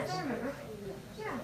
Yes, I remember. Yeah.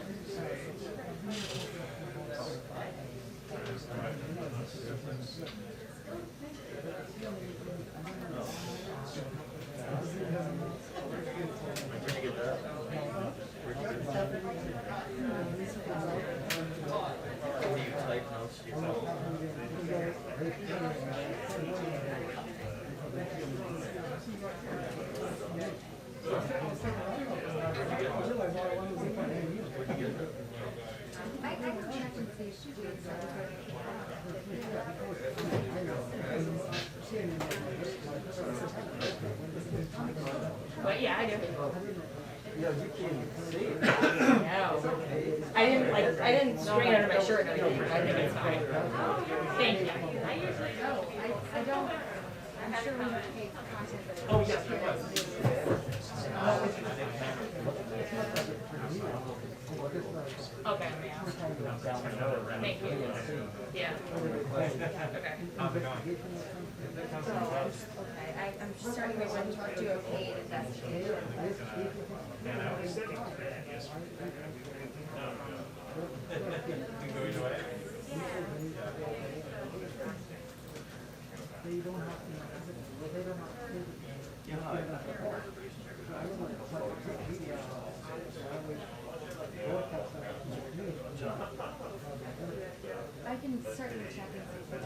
I can check and see if she did. But yeah, I do. Yeah, you can't see it. No. I didn't string it under my shirt or anything. I think it's fine. Thank you. I usually go. I don't. I'm sure we pay for content, but Oh, yes, it was. Okay. Thank you. Yeah. Okay. I'm starting to want to do a paid investigation. I can certainly check and see if that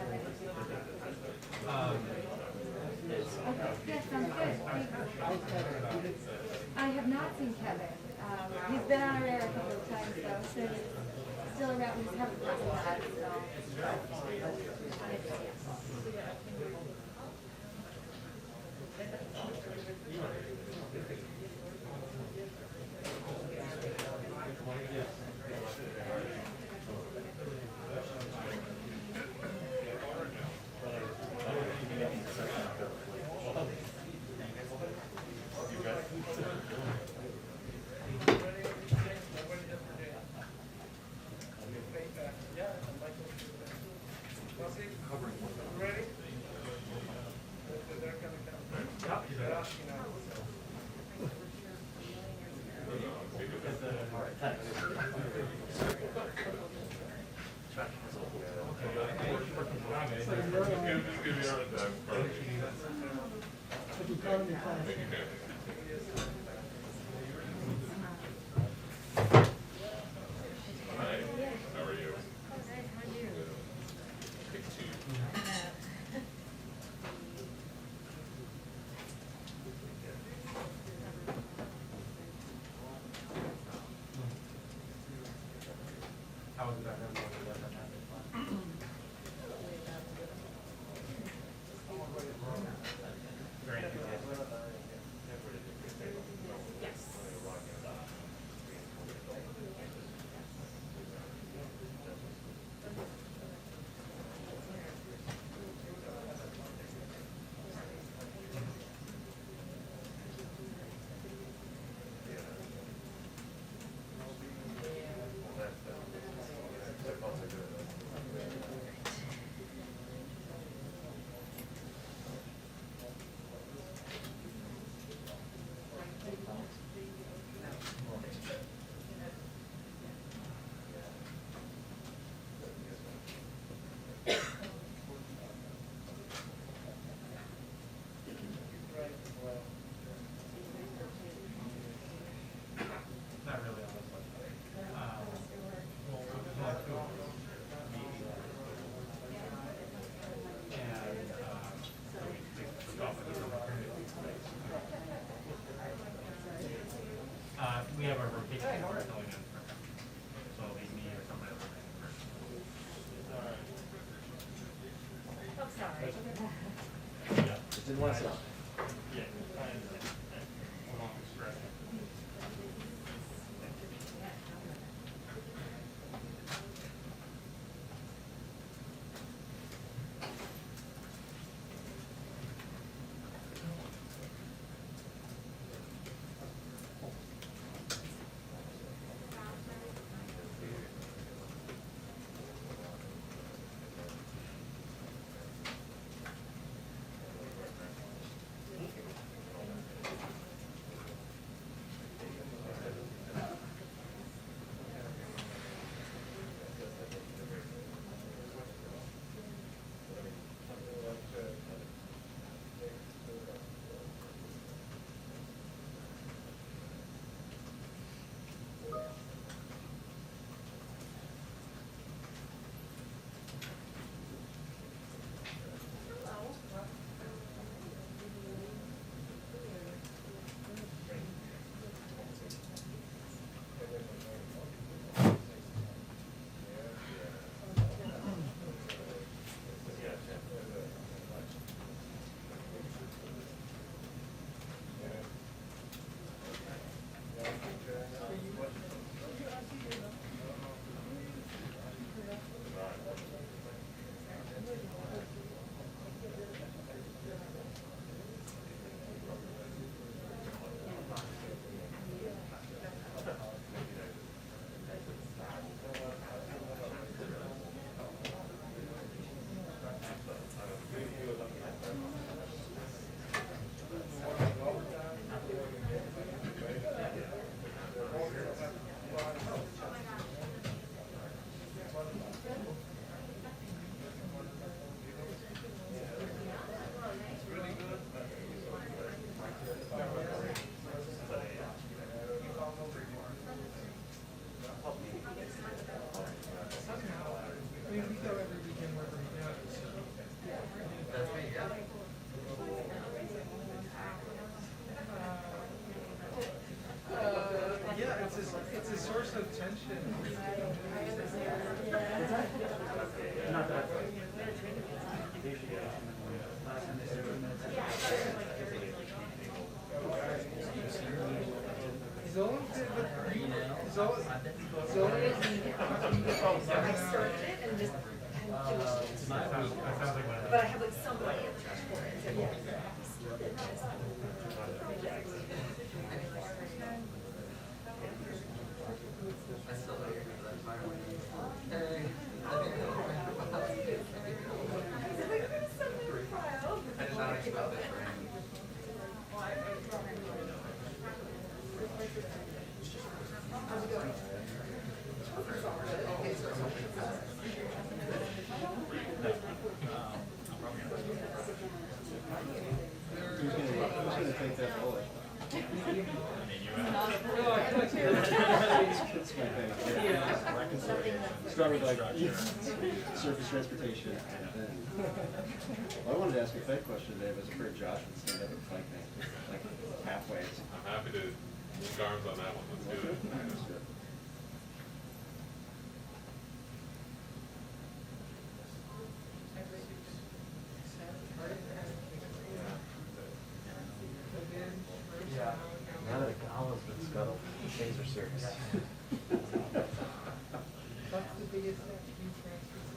okay, yeah, sounds good. I have not seen Kevin. He's been on our air a couple of times though, so he's still around. He's having fun with that, so. We have our rotation filling in, so it'll be me or somebody else. I'm sorry. Yeah. It's in one side. Yeah. it's a source of tension. Not that. Zola did the Zola. I searched it and just That sounds like one of but I have like somebody in charge for it. So yeah. Who's gonna take that bullet? That's my thing. Start with like surface transportation, and then. Well, I wanted to ask a fake question today. Was afraid Josh would stand up and fight me, like halfway. I'm happy to link arms on that one. Let's do it. That's good. Now that Holmes been scuttled, taser service. That's the biggest transfer.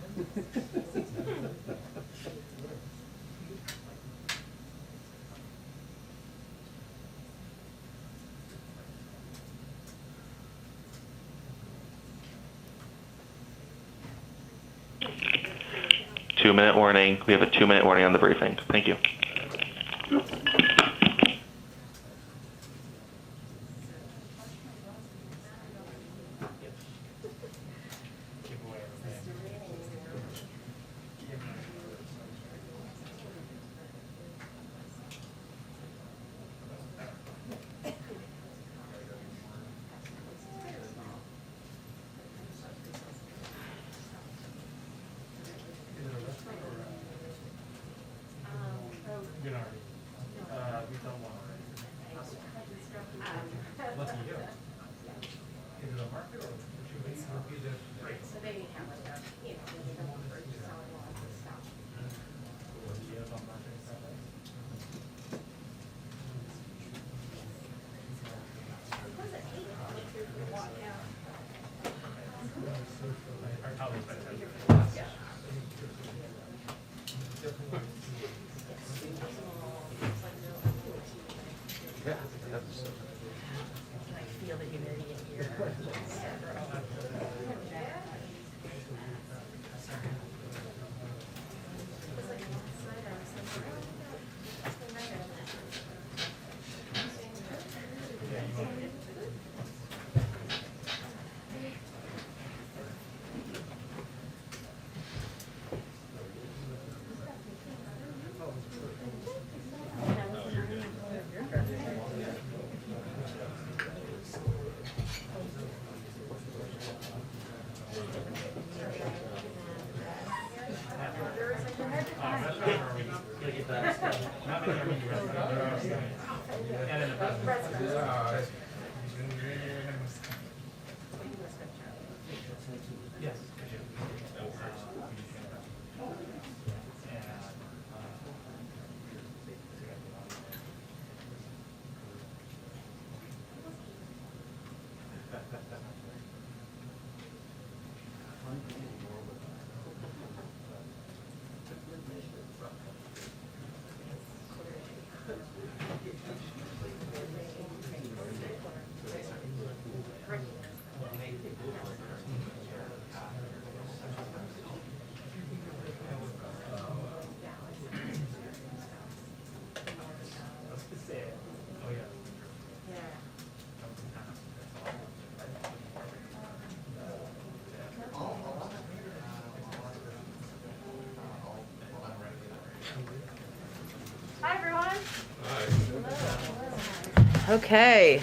2-minute warning. We have a 2-minute warning on the briefing. Thank you. Good already. We don't want already. Lucky you. Is it a market or should we be the rate? So they have like a, you know, they don't want to sell lots of stuff. What do you have on market? Is that right? What's it, eight? If you walk out. Our colleagues better have your Yeah. Yeah, that's. Can I feel the humidity in here? Yes. Oh, yeah. Hi, everyone. Hi. Okay.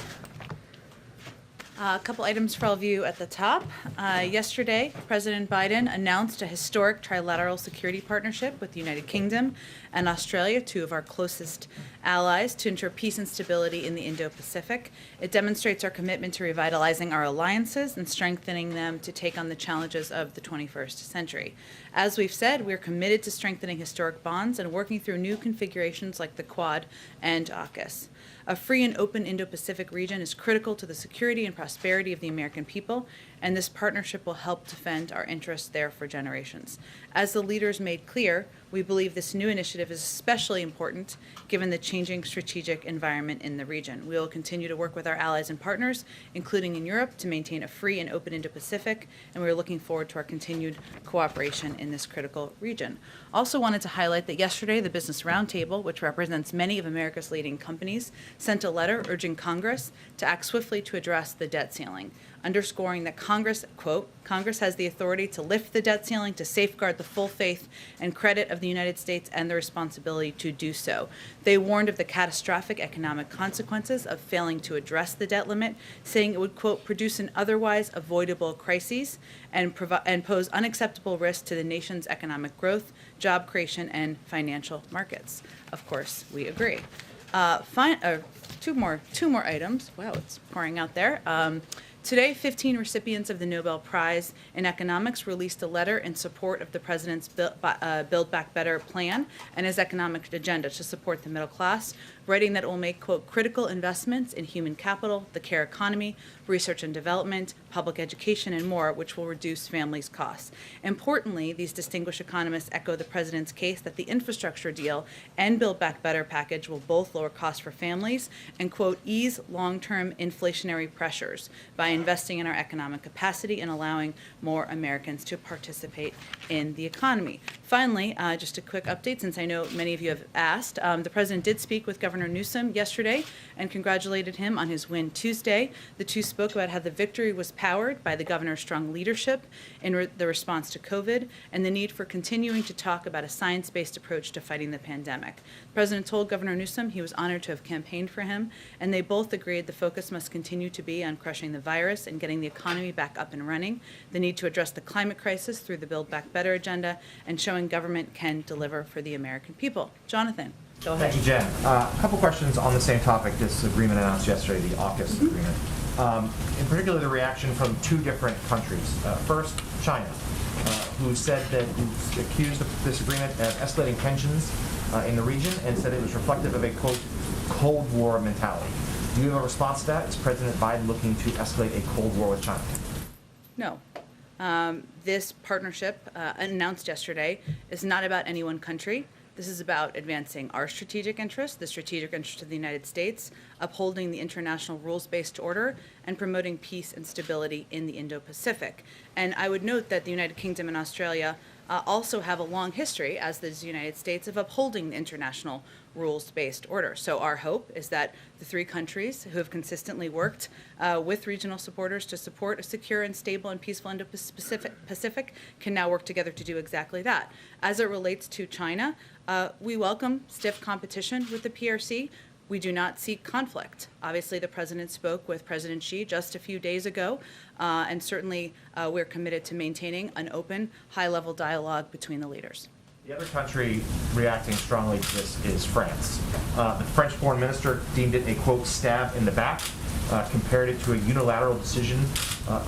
A couple items for all of you at the top. Yesterday, President Biden announced a historic trilateral security partnership with the United Kingdom and Australia, two of our closest allies, to ensure peace and stability in the Indo-Pacific. It demonstrates our commitment to revitalizing our alliances and strengthening them to take on the challenges of the 21st century. As we've said, we're committed to strengthening historic bonds and working through new configurations like the Quad and AUKUS. A free and open Indo-Pacific region is critical to the security and prosperity of the American people, and this partnership will help defend our interests there for generations. As the leaders made clear, we believe this new initiative is especially important given the changing strategic environment in the region. We will continue to work with our allies and partners, including in Europe, to maintain a free and open Indo-Pacific, and we're looking forward to our continued cooperation in this critical region. Also wanted to highlight that yesterday, the Business Roundtable, which represents many of America's leading companies, sent a letter urging Congress to act swiftly to address the debt ceiling, underscoring that Congress, quote, Congress has the authority to lift the debt ceiling to safeguard the full faith and credit of the United States and the responsibility to do so. They warned of the catastrophic economic consequences of failing to address the debt limit, saying it would, quote, produce an otherwise avoidable crisis and pose unacceptable risk to the nation's economic growth, job creation, and financial markets. Of course, we agree. Two more items. Wow, it's pouring out there. Today, 15 recipients of the Nobel Prize in Economics released a letter in support of the president's Build Back Better plan and his economic agenda to support the middle class, writing that it will make, quote, critical investments in human capital, the care economy, research and development, public education, and more, which will reduce families' costs. Importantly, these distinguished economists echo the president's case that the infrastructure deal and Build Back Better package will both lower costs for families and, quote, ease long-term inflationary pressures by investing in our economic capacity and allowing more Americans to participate in the economy. Finally, just a quick update, since I know many of you have asked. The president did speak with Governor Newsom yesterday and congratulated him on his win Tuesday. The two spoke about how the victory was powered by the governor's strong leadership in the response to COVID and the need for continuing to talk about a science-based approach to fighting the pandemic. The president told Governor Newsom he was honored to have campaigned for him, and they both agreed the focus must continue to be on crushing the virus and getting the economy back up and running, the need to address the climate crisis through the Build Back Better agenda, and showing government can deliver for the American people. Jonathan, go ahead. Thank you, Jen. A couple questions on the same topic, this agreement announced yesterday, the AUKUS agreement. In particular, the reaction from two different countries. First, China, who accused this agreement of escalating tensions in the region and said it was reflective of a, quote, Cold War mentality. Do you have a response to that? Is President Biden looking to escalate a Cold War with China? No. This partnership announced yesterday is not about any one country. This is about advancing our strategic interests, the strategic interests of the United States, upholding the international rules-based order, and promoting peace and stability in the Indo-Pacific. And I would note that the United Kingdom and Australia also have a long history, as does the United States, of upholding the international rules-based order. So our hope is that the three countries who have consistently worked with regional supporters to support a secure and stable and peaceful Indo-Pacific can now work together to do exactly that. As it relates to China, we welcome stiff competition with the PRC. We do not seek conflict. Obviously, the president spoke with President Xi just a few days ago, and certainly we're committed to maintaining an open, high-level dialogue between the leaders. The other country reacting strongly to this is France. The French foreign minister deemed it a, quote, stab in the back, compared it to a unilateral decision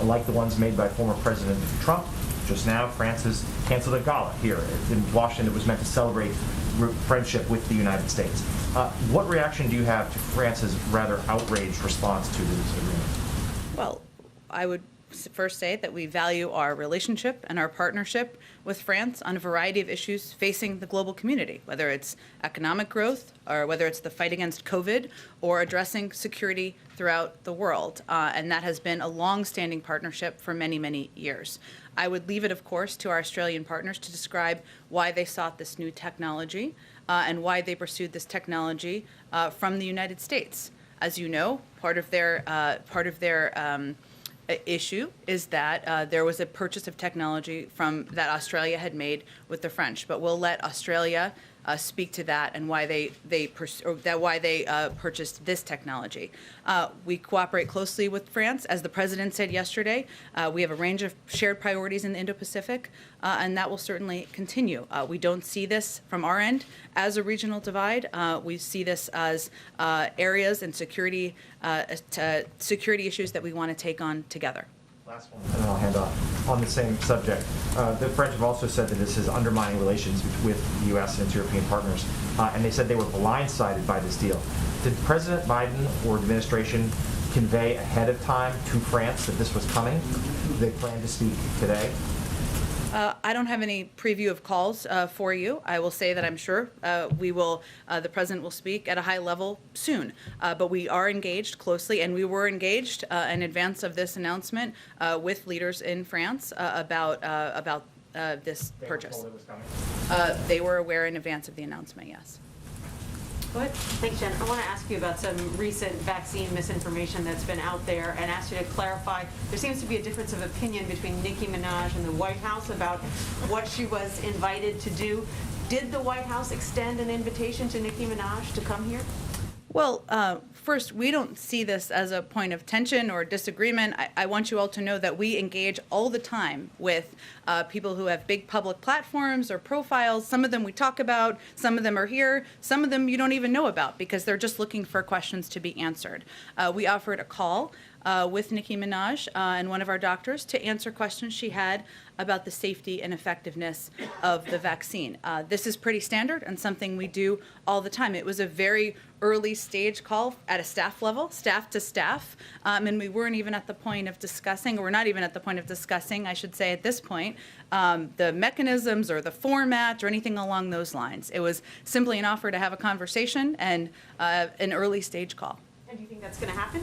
like the ones made by former President Trump. Just now, France has canceled a gala here in Washington that was meant to celebrate friendship with the United States. What reaction do you have to France's rather outraged response to this agreement? Well, I would first say that we value our relationship and our partnership with France on a variety of issues facing the global community, whether it's economic growth or whether it's the fight against COVID or addressing security throughout the world. And that has been a long-standing partnership for many, many years. I would leave it, of course, to our Australian partners to describe why they sought this new technology and why they pursued this technology from the United States. As you know, part of their issue is that there was a purchase of technology that Australia had made with the French. But we'll let Australia speak to that and why they purchased this technology. We cooperate closely with France, as the president said yesterday. We have a range of shared priorities in the Indo-Pacific, and that will certainly continue. We don't see this from our end as a regional divide. We see this as areas and security issues that we want to take on together. Last one, and then I'll hand off. On the same subject, the French have also said that this is undermining relations with the U.S. and its European partners, and they said they were blindsided by this deal. Did President Biden or the administration convey ahead of time to France that this was coming? Do they plan to speak today? I don't have any preview of calls for you. I will say that I'm sure the president will speak at a high level soon. But we are engaged closely, and we were engaged in advance of this announcement with leaders in France about this purchase. They were told it was coming? They were aware in advance of the announcement, yes. Go ahead. Thanks, Jen. I want to ask you about some recent vaccine misinformation that's been out there and ask you to clarify. There seems to be a difference of opinion between Nicki Minaj and the White House about what she was invited to do. Did the White House extend an invitation to Nicki Minaj to come here? Well, first, we don't see this as a point of tension or disagreement. I want you all to know that we engage all the time with people who have big public platforms or profiles. Some of them we talk about, some of them are here, some of them you don't even know about because they're just looking for questions to be answered. We offered a call with Nicki Minaj and one of our doctors to answer questions she had about the safety and effectiveness of the vaccine. This is pretty standard and something we do all the time. It was a very early stage call at a staff level, staff to staff, and we weren't even at the point of discussing, or we're not even at the point of discussing, I should say at this point, the mechanisms or the format or anything along those lines. It was simply an offer to have a conversation and an early stage call. And do you think that's going to happen?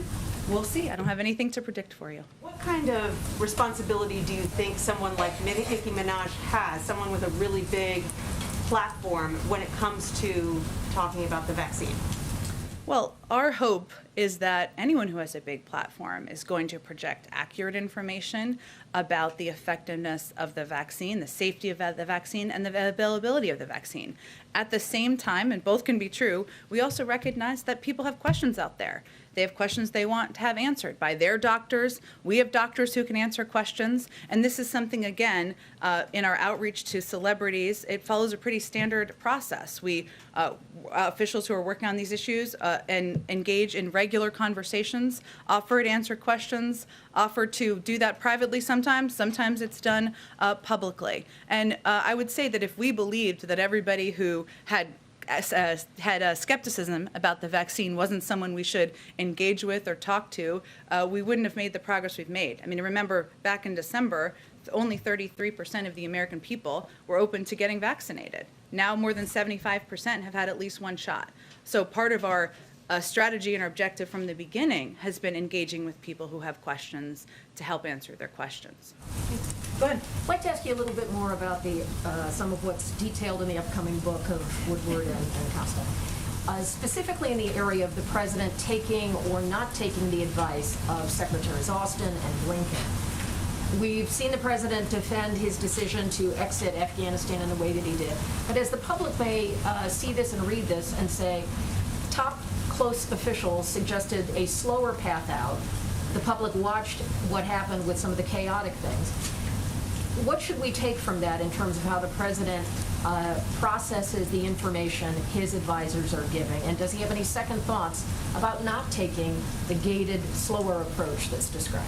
We'll see. I don't have anything to predict for you. What kind of responsibility do you think someone like Nicki Minaj has, someone with a really big platform, when it comes to talking about the vaccine? Well, our hope is that anyone who has a big platform is going to project accurate information about the effectiveness of the vaccine, the safety of the vaccine, and the availability of the vaccine. At the same time, and both can be true, we also recognize that people have questions out there. They have questions they want to have answered by their doctors. We have doctors who can answer questions. And this is something, again, in our outreach to celebrities, it follows a pretty standard process. We, officials who are working on these issues and engage in regular conversations, offer to answer questions, offer to do that privately sometimes. Sometimes it's done publicly. And I would say that if we believed that everybody who had skepticism about the vaccine wasn't someone we should engage with or talk to, we wouldn't have made the progress we've made. I mean, remember back in December, only 33% of the American people were open to getting vaccinated. Now more than 75% have had at least one shot. So part of our strategy and our objective from the beginning has been engaging with people who have questions to help answer their questions. Go ahead. I'd like to ask you a little bit more about the some of what's detailed in the upcoming book of Woodward and Costa. Specifically in the area of the president taking or not taking the advice of Secretaries Austin and Blinken. We've seen the president defend his decision to exit Afghanistan in the way that he did. But as the public may see this and read this and say, top close officials suggested a slower path out. The public watched what happened with some of the chaotic things. What should we take from that in terms of how the president processes the information his advisors are giving? And does he have any second thoughts about not taking the gated, slower approach that's described?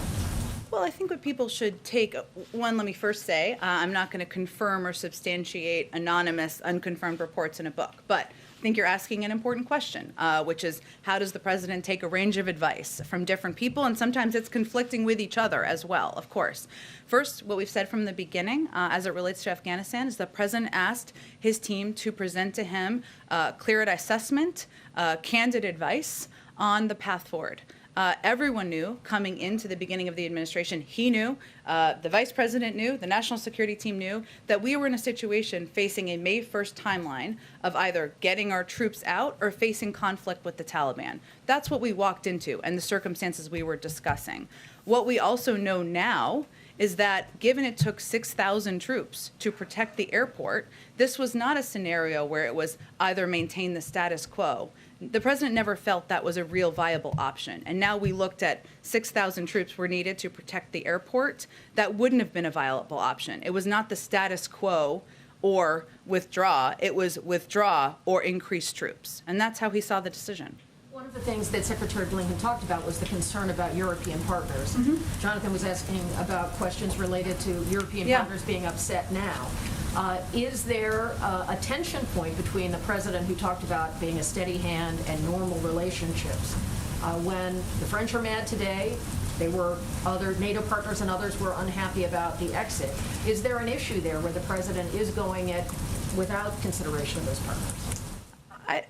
Well, I think what people should take, one, let me first say, I'm not going to confirm or substantiate anonymous, unconfirmed reports in a book. But I think you're asking an important question, which is how does the president take a range of advice from different people? And sometimes it's conflicting with each other as well, of course. First, what we've said from the beginning as it relates to Afghanistan is the president asked his team to present to him clear assessment, candid advice on the path forward. Everyone knew coming into the beginning of the administration, he knew, the vice president knew, the national security team knew, that we were in a situation facing a May 1st timeline of either getting our troops out or facing conflict with the Taliban. That's what we walked into and the circumstances we were discussing. What we also know now is that given it took 6,000 troops to protect the airport, this was not a scenario where it was either maintain the status quo. The president never felt that was a real viable option. And now we looked at 6,000 troops were needed to protect the airport. That wouldn't have been a viable option. It was not the status quo or withdraw. It was withdraw or increase troops. And that's how he saw the decision. One of the things that Secretary Blinken talked about was the concern about European partners. Jonathan was asking about questions related to European partners being upset now. Is there a tension point between the president, who talked about being a steady hand, and normal relationships? When the French are mad today, they were other NATO partners and others were unhappy about the exit. Is there an issue there where the president is going it without consideration of those partners?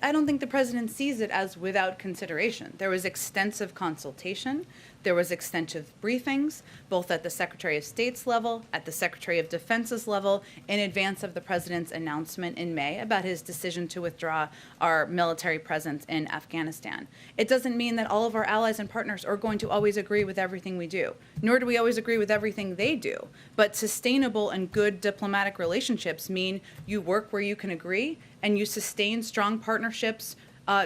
I don't think the president sees it as without consideration. There was extensive consultation. There was extensive briefings, both at the Secretary of State's level, at the Secretary of Defense's level, in advance of the president's announcement in May about his decision to withdraw our military presence in Afghanistan. It doesn't mean that all of our allies and partners are going to always agree with everything we do, nor do we always agree with everything they do. But sustainable and good diplomatic relationships mean you work where you can agree and you sustain strong partnerships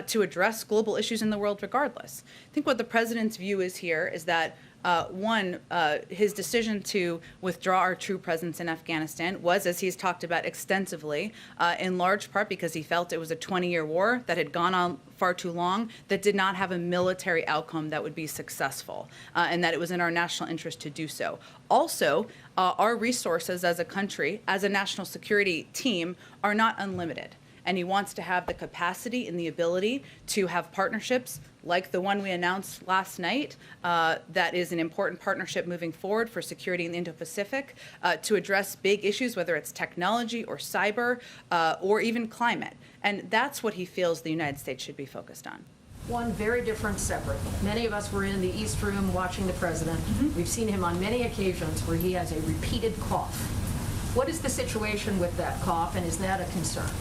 to address global issues in the world regardless. I think what the president's view is here is that, his decision to withdraw our troop presence in Afghanistan was, as he's talked about extensively, in large part because he felt it was a 20-year war that had gone on far too long, that did not have a military outcome that would be successful, and that it was in our national interest to do so. Also, our resources as a country, as a national security team, are not unlimited. And he wants to have the capacity and the ability to have partnerships like the one we announced last night, that is an important partnership moving forward for security in the Indo-Pacific, to address big issues, whether it's technology or cyber or even climate. And that's what he feels the United States should be focused on. One very different, separate. Many of us were in the East Room watching the president. We've seen him on many occasions where he has a repeated cough. What is the situation with that cough, and is that a concern?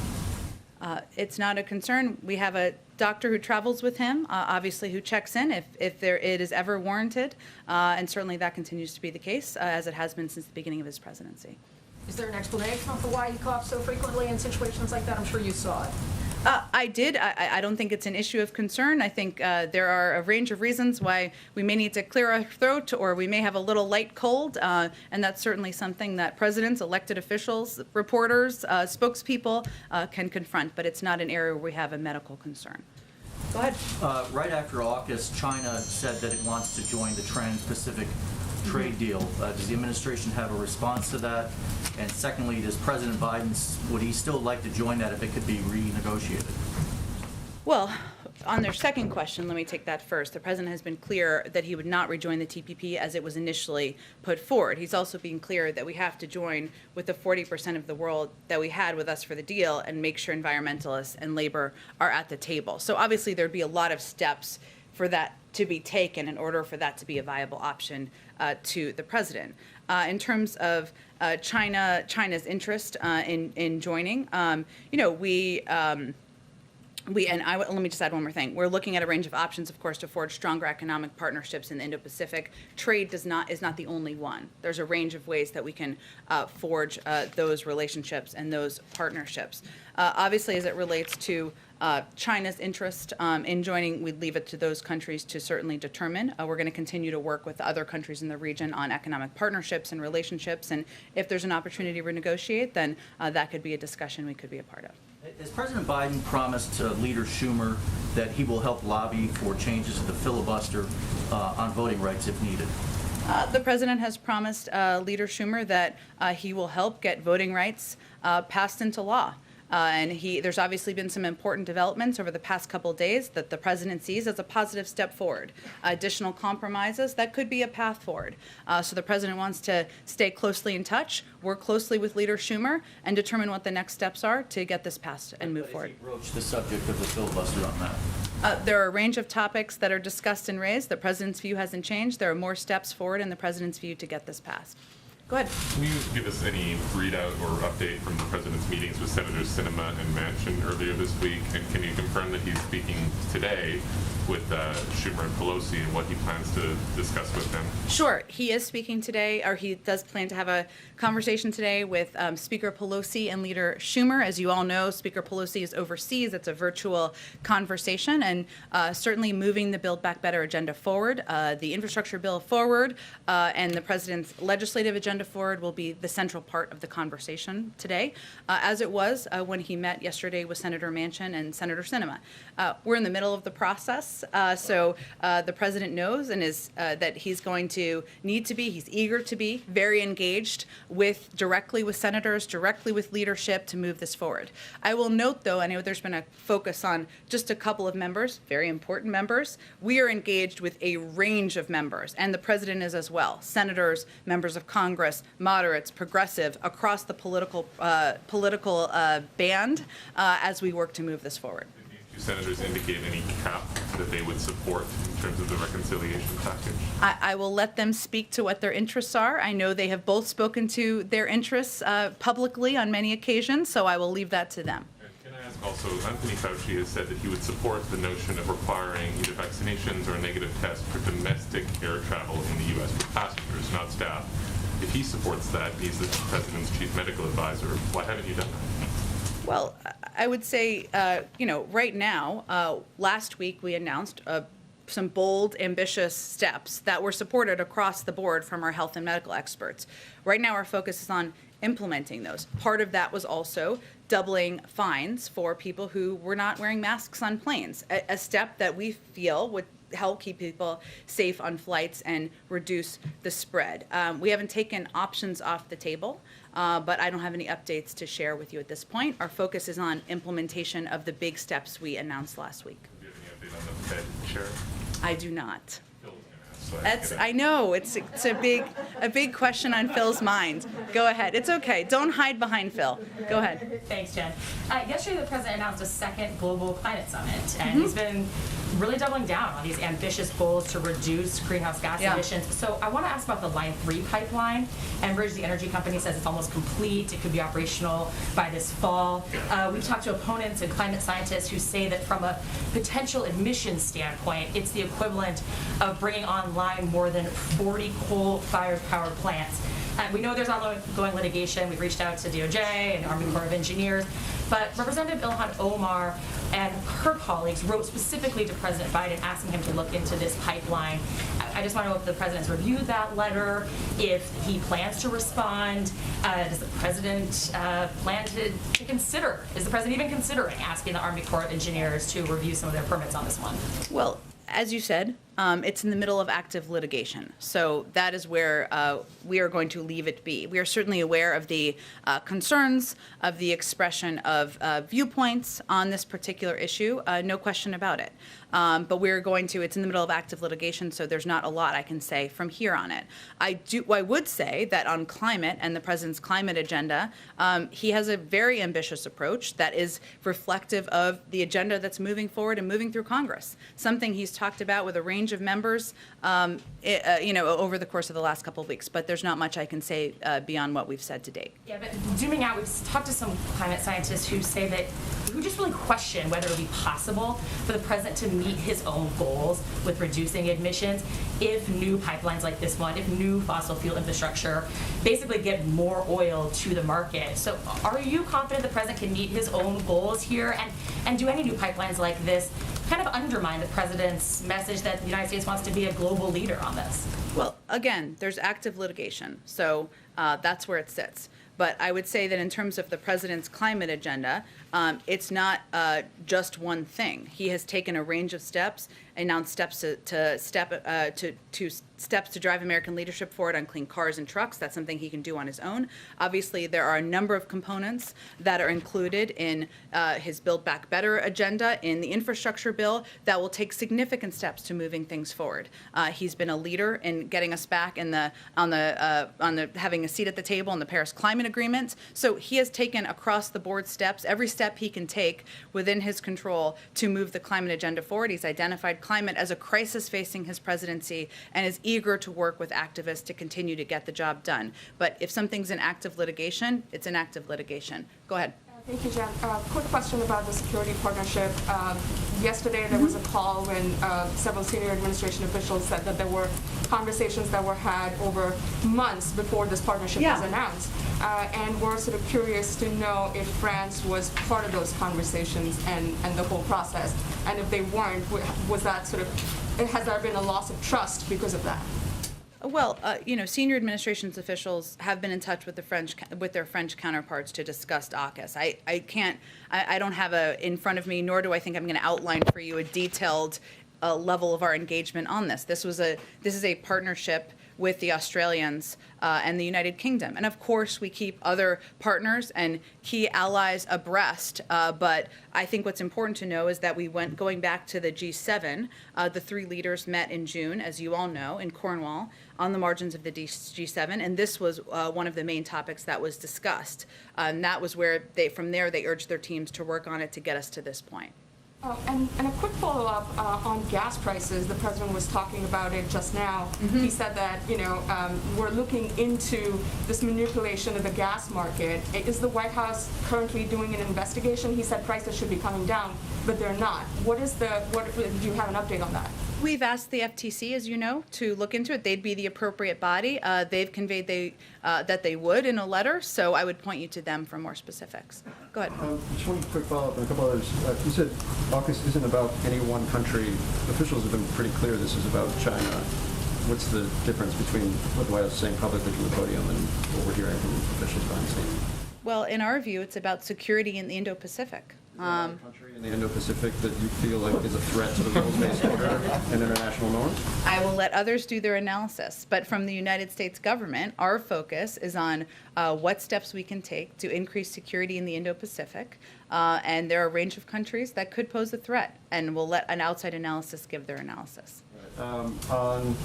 It's not a concern. We have a doctor who travels with him, obviously, who checks in if it is ever warranted, and certainly that continues to be the case, as it has been since the beginning of his presidency. Is there an explanation for why he coughs so frequently in situations like that? I'm sure you saw it. I did. I don't think it's an issue of concern. I think there are a range of reasons why we may need to clear our throat, or we may have a little light cold, and that's certainly something that presidents, elected officials, reporters, spokespeople can confront, but it's not an area where we have a medical concern. Go ahead. Right after AUKUS, China said that it wants to join the Trans-Pacific trade deal. Does the administration have a response to that? And secondly, does President Biden, would he still like to join that if it could be renegotiated? Well, on their second question, let me take that first. The president has been clear that he would not rejoin the TPP as it was initially put forward. He's also been clear that we have to join with the 40% of the world that we had with us for the deal and make sure environmentalists and labor are at the table. So obviously there'd be a lot of steps for that to be taken in order for that to be a viable option to the president. In terms of China's interest in joining, let me just add one more thing. We're looking at a range of options, of course, to forge stronger economic partnerships in the Indo-Pacific. Trade is not the only one. There's a range of ways that we can forge those relationships and those partnerships. Obviously, as it relates to China's interest in joining, we'd leave it to those countries to certainly determine. We're going to continue to work with other countries in the region on economic partnerships and relationships, and if there's an opportunity to renegotiate, then that could be a discussion we could be a part of. Has President Biden promised to Leader Schumer that he will help lobby for changes to the filibuster on voting rights if needed? The president has promised Leader Schumer that he will help get voting rights passed into law. There's obviously been some important developments over the past couple of days that the president sees as a positive step forward. Additional compromises, that could be a path forward. So the president wants to stay closely in touch, work closely with Leader Schumer, and determine what the next steps are to get this passed and move forward. Broach the subject of the filibuster on that. There are a range of topics that are discussed and raised. The president's view hasn't changed. There are more steps forward in the president's view to get this passed. Go ahead. Can you give us any readout or update from the president's meetings with Senators Cinema and Manchin earlier this week? And can you confirm that he's speaking today with Schumer and Pelosi and what he plans to discuss with them? Sure. He is speaking today, or he does plan to have a conversation today with Speaker Pelosi and Leader Schumer. As you all know, Speaker Pelosi is overseas. It's a virtual conversation, and certainly moving the Build Back Better agenda forward, the infrastructure bill forward, and the president's legislative agenda forward will be the central part of the conversation today, as it was when he met yesterday with Senator Manchin and Senator Cinema. We're in the middle of the process, so the president knows and is that he's going to need to be, he's eager to be very engaged directly with senators, directly with leadership to move this forward. I will note, though, I know there's been a focus on just a couple of members, very important members. We are engaged with a range of members, and the president is as well. Senators, members of Congress, moderates, progressive, across the political band as we work to move this forward. Do senators indicate any cap that they would support in terms of the reconciliation package? I will let them speak to what their interests are. I know they have both spoken to their interests publicly on many occasions, so I will leave that to them. And can I ask also, Anthony Fauci has said that he would support the notion of requiring either vaccinations or a negative test for domestic air travel in the U.S. for passengers, not staff. If he supports that, he's the president's chief medical advisor. Why haven't you done that? Well, I would say, right now, last week we announced some bold, ambitious steps that were supported across the board from our health and medical experts. Right now, our focus is on implementing those. Part of that was also doubling fines for people who were not wearing masks on planes, a step that we feel would help keep people safe on flights and reduce the spread. We haven't taken options off the table, but I don't have any updates to share with you at this point. Our focus is on implementation of the big steps we announced last week. Do you have any update on the Fed chair? I do not. Phil was going to ask, so I know it's a big question on Phil's mind. Go ahead. It's okay. Don't hide behind Phil. Go ahead. Thanks, Jen. Yesterday, the president announced a second global climate summit, and he's been really doubling down on these ambitious goals to reduce greenhouse gas emissions. So I want to ask about the Line 3 pipeline. Enbridge, the energy company, says it's almost complete. It could be operational by this fall. We've talked to opponents and climate scientists who say that from a potential emissions standpoint, it's the equivalent of bringing online more than 40 coal-fired power plants. We know there's ongoing litigation. We've reached out to DOJ and Army Corps of Engineers. But Representative Ilhan Omar and her colleagues wrote specifically to President Biden asking him to look into this pipeline. I just want to know if the president's reviewed that letter, if he plans to respond. Does the president plan to consider, is the president even considering asking the Army Corps of Engineers to review some of their permits on this one? Well, as you said, it's in the middle of active litigation. So that is where we are going to leave it be. We are certainly aware of the concerns, of the expression of viewpoints on this particular issue, no question about it. But we're going to, it's in the middle of active litigation, so there's not a lot I can say from here on it. I would say that on climate and the president's climate agenda, he has a very ambitious approach that is reflective of the agenda that's moving forward and moving through Congress, something he's talked about with a range of members, over the course of the last couple of weeks. But there's not much I can say beyond what we've said to date. Yeah, but zooming out, we've talked to some climate scientists who say that, who just really question whether it would be possible for the president to meet his own goals with reducing emissions if new pipelines like this one, if new fossil fuel infrastructure basically get more oil to the market. So are you confident the president can meet his own goals here? And do any new pipelines like this kind of undermine the president's message that the United States wants to be a global leader on this? Well, again, there's active litigation, so that's where it sits. But I would say that in terms of the president's climate agenda, it's not just one thing. He has taken a range of steps, announced steps steps to drive American leadership forward on clean cars and trucks. That's something he can do on his own. Obviously, there are a number of components that are included in his Build Back Better agenda in the infrastructure bill that will take significant steps to moving things forward. He's been a leader in getting us back in on the having a seat at the table on the Paris Climate Agreement. So he has taken across the board steps, every step step he can take within his control to move the climate agenda forward. He's identified climate as a crisis facing his presidency and is eager to work with activists to continue to get the job done. But if something's in active litigation, it's in active litigation. Go ahead. Thank you, Jen. Quick question about the security partnership. Yesterday, there was a call when several senior administration officials said that there were conversations that were had over months before this partnership was announced. And we're sort of curious to know if France was part of those conversations and the whole process. And if they weren't, was that sort of, has there been a loss of trust because of that? Well, senior administration's officials have been in touch with their French counterparts to discuss AUKUS. I don't have in front of me, nor do I think I'm going to outline for you a detailed level of our engagement on this. This is a partnership with the Australians and the United Kingdom. And of course, we keep other partners and key allies abreast. But I think what's important to know is that going back to the G7, the three leaders met in June, as you all know, in Cornwall, on the margins of the G7. And this was one of the main topics that was discussed. And that was where from there, they urged their teams to work on it to get us to this point. And a quick follow-up on gas prices. The president was talking about it just now. Mm-hmm. He said that, we're looking into this manipulation of the gas market. Is the White House currently doing an investigation? He said prices should be coming down, but they're not. Do you have an update on that? We've asked the FTC, as you know, to look into it. They'd be the appropriate body. They've conveyed that they would in a letter, so I would point you to them for more specifics. Go ahead. Just one quick follow-up and a couple others. You said AUKUS isn't about any one country. Officials have been pretty clear this is about China. What's the difference between what the White House is saying publicly from the podium and what we're hearing from officials behind the scenes? Well, in our view, it's about security in the Indo-Pacific. Country in the Indo-Pacific that you feel like is a threat to the rules-based order and international norms? I will let others do their analysis, but from the United States government, our focus is on what steps we can take to increase security in the Indo-Pacific, and there are a range of countries that could pose a threat, and we'll let an outside analysis give their analysis. On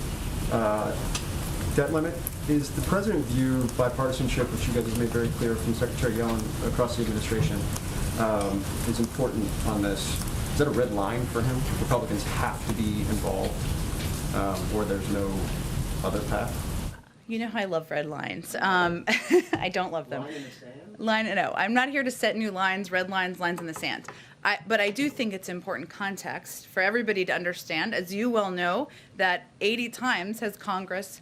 debt limit, is the president view bipartisanship, which you guys have made very clear from Secretary Yellen across the administration, is important on this? Is that a red line for him? Republicans have to be involved, or there's no other path? You know how I love red lines. I don't love them. Line in the sand? No, I'm not here to set new lines, red lines, lines in the sand. But I do think it's important context for everybody to understand, as you well know, that 80 times has Congress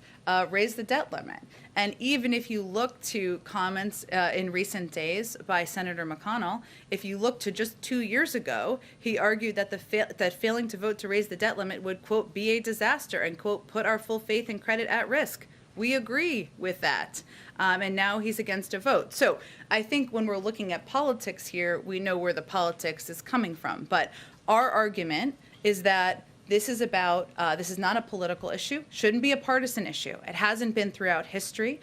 raised the debt limit. And even if you look to comments in recent days by Senator McConnell, if you look to just 2 years ago, he argued that that failing to vote to raise the debt limit would, quote, be a disaster and, quote, put our full faith and credit at risk. We agree with that. And now he's against a vote. So I think when we're looking at politics here, we know where the politics is coming from. But our argument is that this is not a political issue, shouldn't be a partisan issue. It hasn't been throughout history.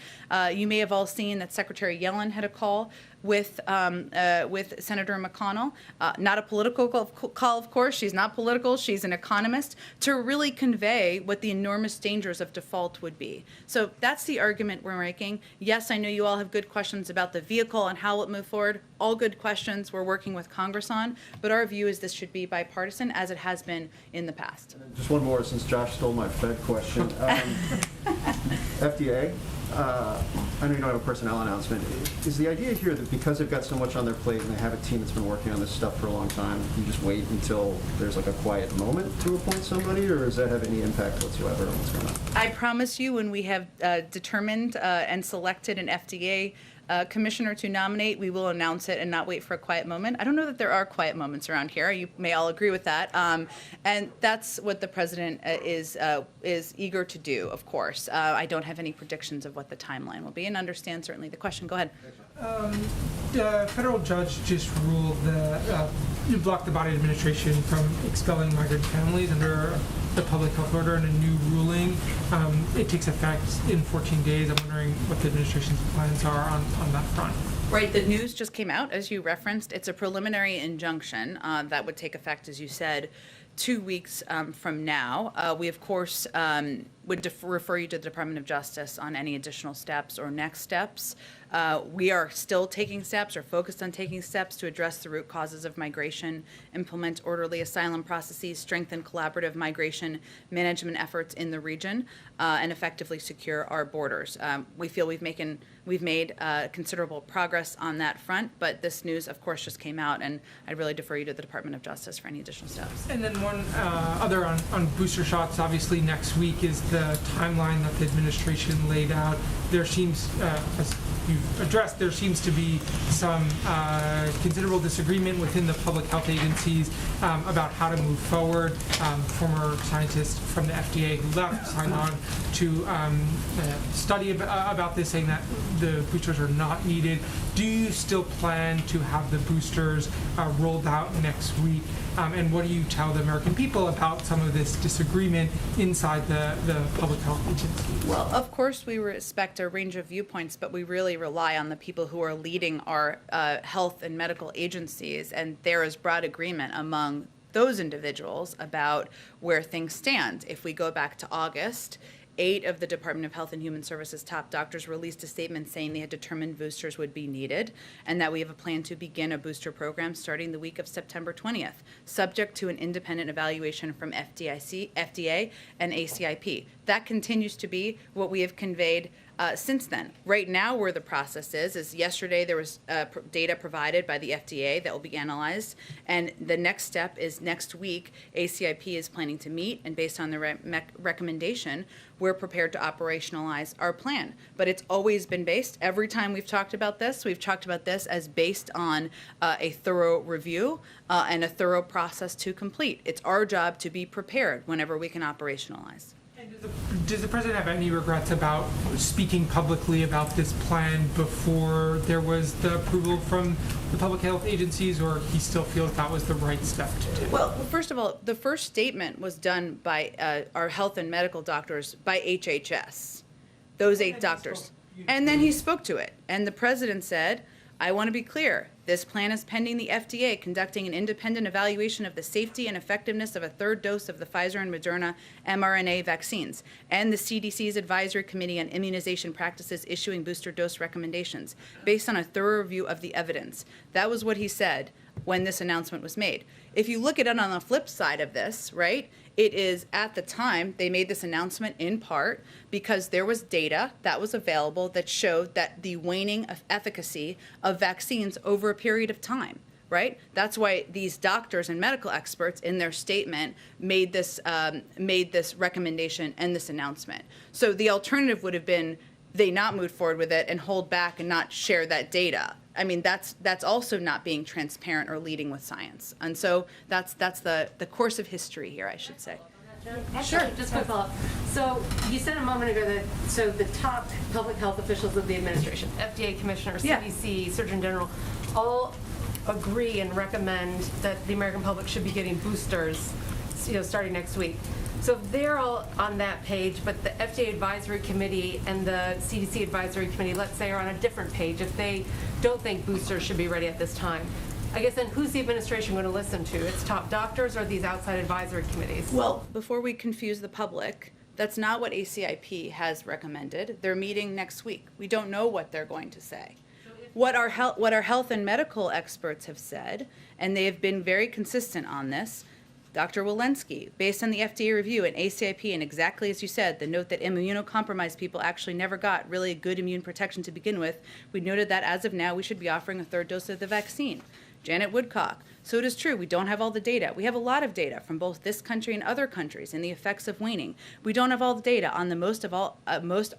You may have all seen that Secretary Yellen had a call with Senator McConnell. Not a political call, of course. She's not political. She's an economist, to really convey what the enormous dangers of default would be. So that's the argument we're making. Yes, I know you all have good questions about the vehicle and how it move forward. All good questions we're working with Congress on. But our view is this should be bipartisan, as it has been in the past. Just one more, since Josh stole my Fed question. FDA, I know you don't have a personnel announcement. Is the idea here that because they've got so much on their plate and they have a team that's been working on this stuff for a long time, you just wait until there's like a quiet moment to appoint somebody, or does that have any impact whatsoever on what's going on? I promise you, when we have determined and selected an FDA commissioner to nominate, we will announce it and not wait for a quiet moment. I don't know that there are quiet moments around here. You may all agree with that. And that's what the president is eager to do, of course. I don't have any predictions of what the timeline will be, and understand certainly the question. Go ahead. The federal judge just ruled that you blocked the Biden administration from expelling migrant families under the public health order, and a new ruling. It takes effect in 14 days. I'm wondering what the administration's plans are on that front. Right, the news just came out, as you referenced. It's a preliminary injunction that would take effect, as you said, 2 weeks from now. We, of course, would refer you to the Department of Justice on any additional steps or next steps. We are still taking steps or focused on taking steps to address the root causes of migration, implement orderly asylum processes, strengthen collaborative migration management efforts in the region, and effectively secure our borders. We feel we've made considerable progress on that front, but this news, of course, just came out, and I'd really defer you to the Department of Justice for any additional steps. And then one other on booster shots. Obviously, next week is the timeline that the administration laid out. There seems, as you've addressed, there seems to be some considerable disagreement within the public health agencies about how to move forward. Former scientists from the FDA who left signed on to study about this, saying that the boosters are not needed. Do you still plan to have the boosters rolled out next week? And what do you tell the American people about some of this disagreement inside the public health agency? Well, of course, we respect a range of viewpoints, but we really rely on the people who are leading our health and medical agencies, and there is broad agreement among those individuals about where things stand. If we go back to August, 8 of the Department of Health and Human Services top doctors released a statement saying they had determined boosters would be needed and that we have a plan to begin a booster program starting the week of September 20th, subject to an independent evaluation from FDA and ACIP. That continues to be what we have conveyed since then. Right now, where the process is yesterday there was data provided by the FDA that will be analyzed, and the next step is next week. ACIP is planning to meet, and based on the recommendation, we're prepared to operationalize our plan. But it's always been based, every time we've talked about this as based on a thorough review and a thorough process to complete. It's our job to be prepared whenever we can operationalize. Does the president have any regrets about speaking publicly about this plan before there was the approval from the public health agencies, or he still feels that was the right step to take? Well, first of all, the first statement was done by our health and medical doctors, by HHS, those 8 doctors. And then he spoke to it. And the president said, I want to be clear. This plan is pending the FDA conducting an independent evaluation of the safety and effectiveness of a 3rd dose of the Pfizer and Moderna mRNA vaccines, and the CDC's Advisory Committee on Immunization Practices issuing booster dose recommendations based on a thorough review of the evidence. That was what he said when this announcement was made. If you look at it on the flip side of this, right, it is at the time they made this announcement in part because there was data that was available that showed that the waning of efficacy of vaccines over a period of time, right? That's why these doctors and medical experts in their statement made this recommendation and this announcement. So the alternative would have been they not move forward with it and hold back and not share that data. I mean, that's also not being transparent or leading with science. And so that's the course of history here, I should say. Sure. Just quick follow-up. So you said a moment ago that the top public health officials of the administration, FDA commissioner, CDC, Surgeon General, all agree and recommend that the American public should be getting boosters, starting next week. So if they're all on that page, but the FDA Advisory Committee and the CDC Advisory Committee, let's say, are on a different page, if they don't think boosters should be ready at this time, I guess then who's the administration going to listen to? It's top doctors or these outside advisory committees? Well, before we confuse the public, that's not what ACIP has recommended. They're meeting next week. We don't know what they're going to say. What our health and medical experts have said, and they have been very consistent on this, Dr. Walensky, based on the FDA review and ACIP, and exactly as you said, the note that immunocompromised people actually never got really good immune protection to begin with, we noted that as of now, we should be offering a 3rd dose of the vaccine. Janet Woodcock, so it is true, we don't have all the data. We have a lot of data from both this country and other countries in the effects of waning. We don't have all the data on the most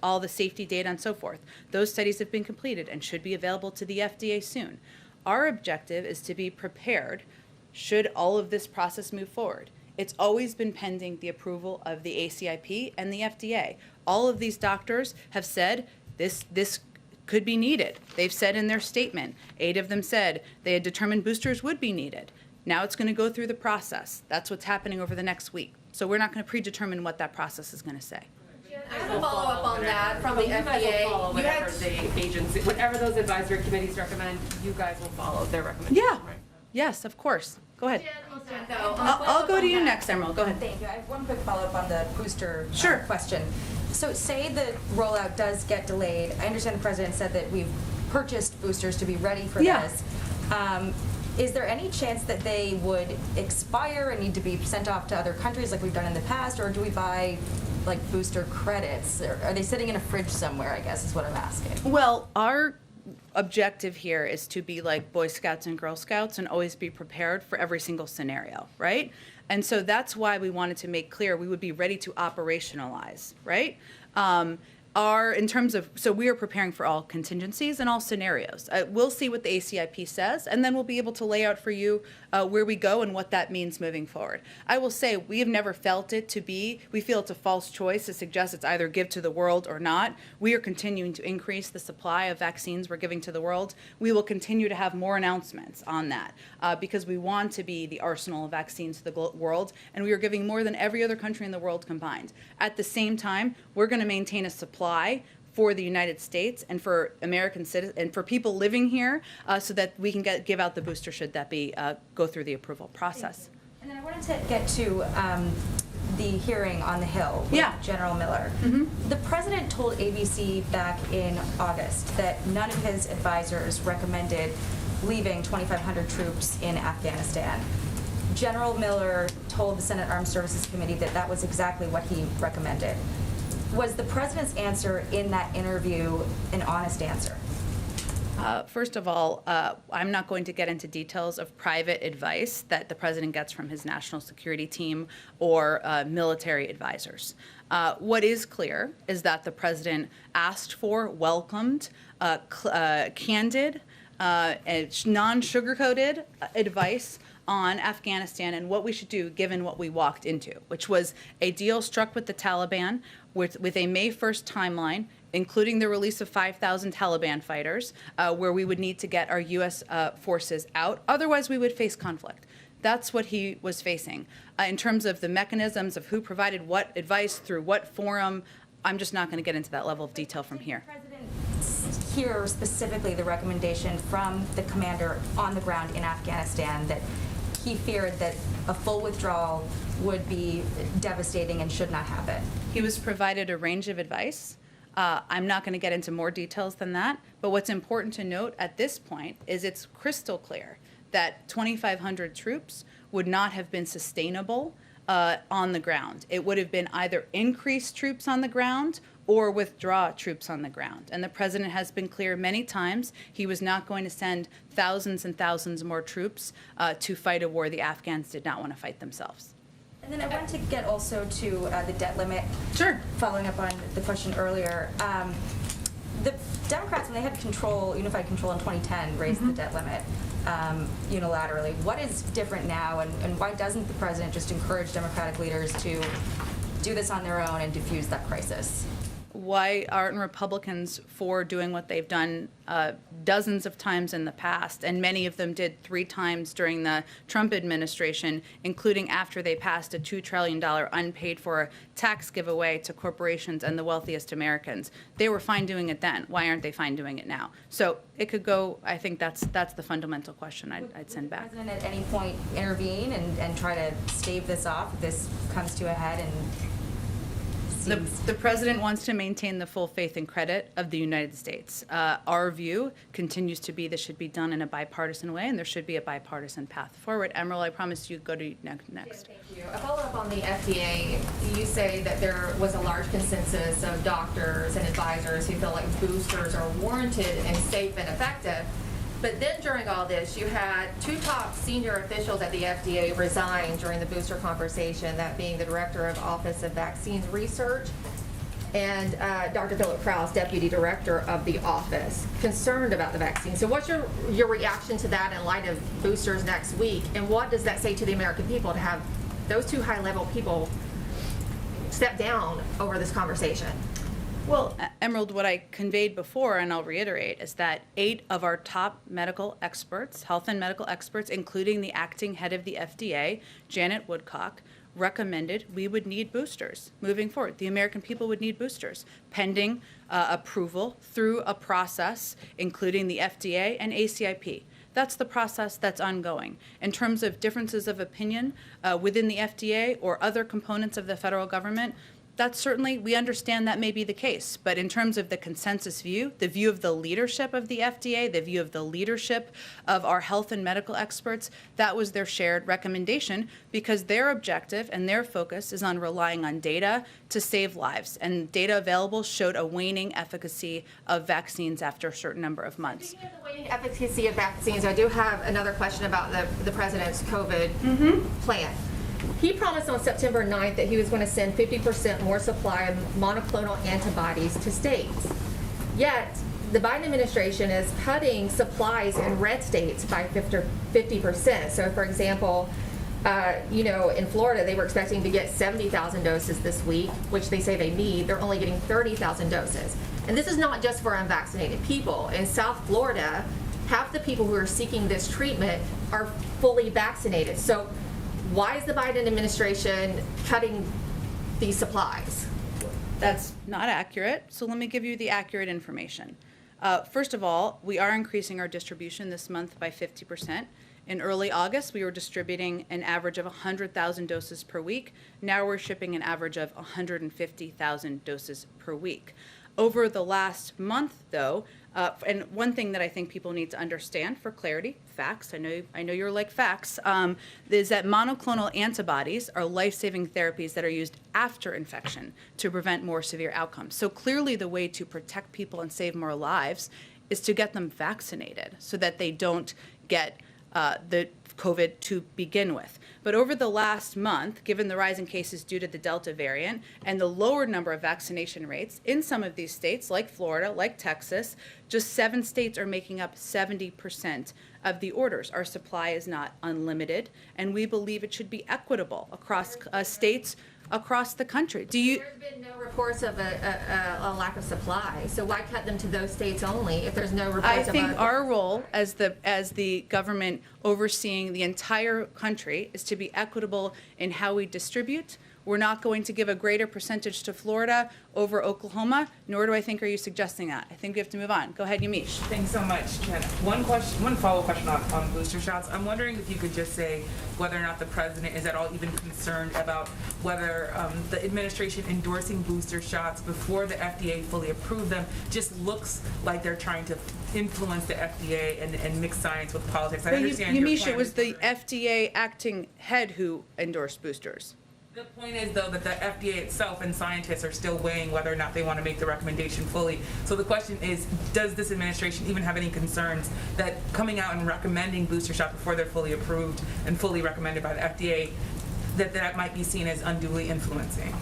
all the safety data and so forth. Those studies have been completed and should be available to the FDA soon. Our objective is to be prepared should all of this process move forward. It's always been pending the approval of the ACIP and the FDA. All of these doctors have said this could be needed. They've said in their statement, 8 of them said they had determined boosters would be needed. Now it's going to go through the process. That's what's happening over the next week. So we're not going to predetermine what that process is going to say. I have a follow-up on that from the FDA. You guys will follow whatever the agency, whatever those advisory committees recommend, you guys will follow their recommendations, Yeah. right? Yes, of course. Go ahead. No, I'll go to you next, Emerald. Go ahead. Thank you. I have one quick follow-up on the booster Sure. question. So say the rollout does get delayed. I understand the president said that we've purchased boosters to be ready for Yeah. this. Is there any chance that they would expire and need to be sent off to other countries like we've done in the past, or do we buy like booster credits? Or are they sitting in a fridge somewhere, I guess is what I'm asking. Well, our objective here is to be like Boy Scouts and Girl Scouts and always be prepared for every single scenario, right? And so that's why we wanted to make clear we would be ready to operationalize, right? In terms of, so we are preparing for all contingencies and all scenarios. We'll see what the ACIP says, and then we'll be able to lay out for you where we go and what that means moving forward. I will say we have never felt it to be, we feel it's a false choice to suggest it's either give to the world or not. We are continuing to increase the supply of vaccines we're giving to the world. We will continue to have more announcements on that because we want to be the arsenal of vaccines to the world, and we are giving more than every other country in the world combined. At the same time, we're going to maintain a supply for the United States and for American citizens and for people living here, so that we can give out the booster should that be go through the approval process. And then I wanted to get to the hearing on the Hill with General Miller. The president told ABC back in August that none of his advisors recommended leaving 2,500 troops in Afghanistan. General Miller told the Senate Armed Services Committee that that was exactly what he recommended. Was the president's answer in that interview an honest answer? First of all, I'm not going to get into details of private advice that the president gets from his national security team or military advisors. What is clear is that the president asked for, welcomed, candid, non-sugar-coated advice on Afghanistan and what we should do given what we walked into, which was a deal struck with the Taliban with a May 1st timeline, including the release of 5,000 Taliban fighters, where we would need to get our U.S. Forces out. Otherwise, we would face conflict. That's what he was facing. In terms of the mechanisms of who provided what advice through what forum, I'm just not going to get into that level of detail from here. Hear specifically the recommendation from the commander on the ground in Afghanistan that he feared that a full withdrawal would be devastating and should not happen. He was provided a range of advice. I'm not going to get into more details than that, but what's important to note at this point is it's crystal clear that 2,500 troops would not have been sustainable on the ground. It would have been either increase troops on the ground or withdraw troops on the ground. And the president has been clear many times he was not going to send thousands and thousands more troops to fight a war the Afghans did not want to fight themselves. And then I wanted to get also to the debt limit. Sure. Following up on the question earlier. The Democrats, when they had control, unified control in 2010, raised the debt limit unilaterally. What is different now, and why doesn't the president just encourage Democratic leaders to do this on their own and diffuse that crisis? Why aren't Republicans for doing what they've done dozens of times in the past, and many of them did 3 times during the Trump administration, including after they passed a $2 trillion unpaid for tax giveaway to corporations and the wealthiest Americans? They were fine doing it then. Why aren't they fine doing it now? So it could go, I think that's the fundamental question I'd send back. Would the president at any point intervene and try to stave this off if this comes to a head and The president wants to maintain the full faith and credit of the United States. Our view continues to be this should be done in a bipartisan way, and there should be a bipartisan path forward. Emerald, I promise you go to you next. Thank you. A follow-up on the FDA. You say that there was a large consensus of doctors and advisors who feel like boosters are warranted and safe and effective. But then during all this, you had 2 top senior officials at the FDA resign during the booster conversation, that being the Director of Office of Vaccines Research and Dr. Philip Krause, Deputy Director of the office, concerned about the vaccine. So what's your reaction to that in light of boosters next week? And what does that say to the American people to have those 2 high-level people step down over this conversation? Well, Emerald, what I conveyed before, and I'll reiterate, is that 8 of our top medical experts, health and medical experts, including the acting head of the FDA, Janet Woodcock, recommended we would need boosters moving forward. The American people would need boosters, pending approval through a process, including the FDA and ACIP. That's the process that's ongoing. In terms of differences of opinion within the FDA or other components of the federal government, that's certainly, we understand that may be the case. But in terms of the consensus view, the view of the leadership of the FDA, the view of the leadership of our health and medical experts, that was their shared recommendation because their objective and their focus is on relying on data to save lives. And data available showed a waning efficacy of vaccines after a certain number of months. Speaking of the waning efficacy of vaccines, I do have another question about the president's COVID plan. He promised on September 9th that he was going to send 50% more supply of monoclonal antibodies to states. Yet, the Biden administration is cutting supplies in red states by 50%. So, for example, in Florida, they were expecting to get 70,000 doses this week, which they say they need. They're only getting 30,000 doses. And this is not just for unvaccinated people. In South Florida, half the people who are seeking this treatment are fully vaccinated. So, why is the Biden administration cutting these supplies? That's not accurate. So let me give you the accurate information. First of all, we are increasing our distribution this month by 50%. In early August, we were distributing an average of 100,000 doses per week. Now we're shipping an average of 150,000 doses per week. Over the last month, though, and one thing that I think people need to understand for clarity, facts, I know you're like facts, is that monoclonal antibodies are life-saving therapies that are used after infection to prevent more severe outcomes. So clearly the way to protect people and save more lives is to get them vaccinated so that they don't get the COVID to begin with. But over the last month, given the rise in cases due to the Delta variant and the lower number of vaccination rates in some of these states, like Florida, like Texas, just 7 states are making up 70% of the orders. Our supply is not unlimited, and we believe it should be equitable across states across the country. There's been no reports of a lack of supply, so why cut them to those states only if there's no reports I of think our role as the government overseeing the entire country is to be equitable in how we distribute. We're not going to give a greater percentage to Florida over Oklahoma, nor do I think are you suggesting that. I think we have to move on. Go ahead, Yamiche. Thanks so much, Jen. One follow-up question on booster shots. I'm wondering if you could just say whether or not the president is at all even concerned about whether the administration endorsing booster shots before the FDA fully approved them just looks like they're trying to influence the FDA and mix science with politics. I understand Yamiche, it was the FDA acting head who endorsed boosters. The point is, though, that the FDA itself and scientists are still weighing whether or not they want to make the recommendation fully. So the question is, does this administration even have any concerns that coming out and recommending booster shots before they're fully approved and fully recommended by the FDA, that might be seen as unduly influencing?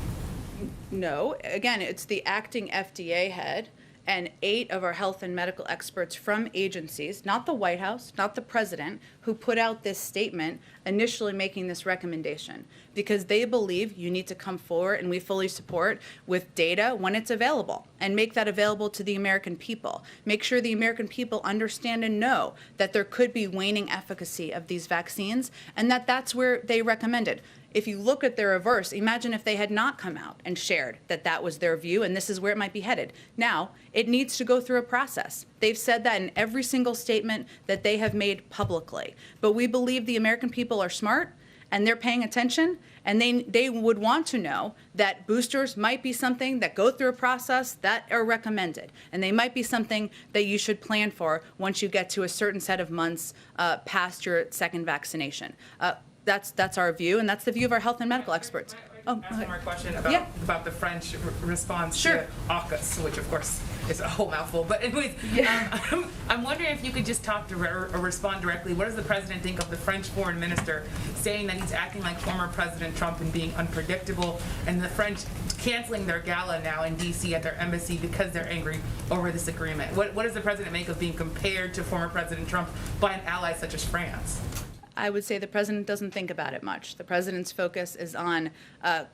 No. Again, it's the acting FDA head and 8 of our health and medical experts from agencies, not the White House, not the president, who put out this statement initially making this recommendation because they believe you need to come forward, and we fully support, with data when it's available and make that available to the American people. Make sure the American people understand and know that there could be waning efficacy of these vaccines and that that's where they recommended. If you look at the reverse, imagine if they had not come out and shared that that was their view and this is where it might be headed. Now, it needs to go through a process. They've said that in every single statement that they have made publicly. But we believe the American people are smart and they're paying attention, and they would want to know that boosters might be something that go through a process that are recommended, and they might be something that you should plan for once you get to a certain set of months past your second vaccination. That's our view, and that's the view of our health and medical experts. Ask one more question about the French response to AUKUS, which of course is a whole mouthful. But anyways, I'm wondering if you could just talk to or respond directly. What does the president think of the French foreign minister saying that he's acting like former President Trump and being unpredictable, and the French canceling their gala now in D.C. at their embassy because they're angry over this agreement? What does the president make of being compared to former President Trump by an ally such as France? I would say the president doesn't think about it much. The president's focus is on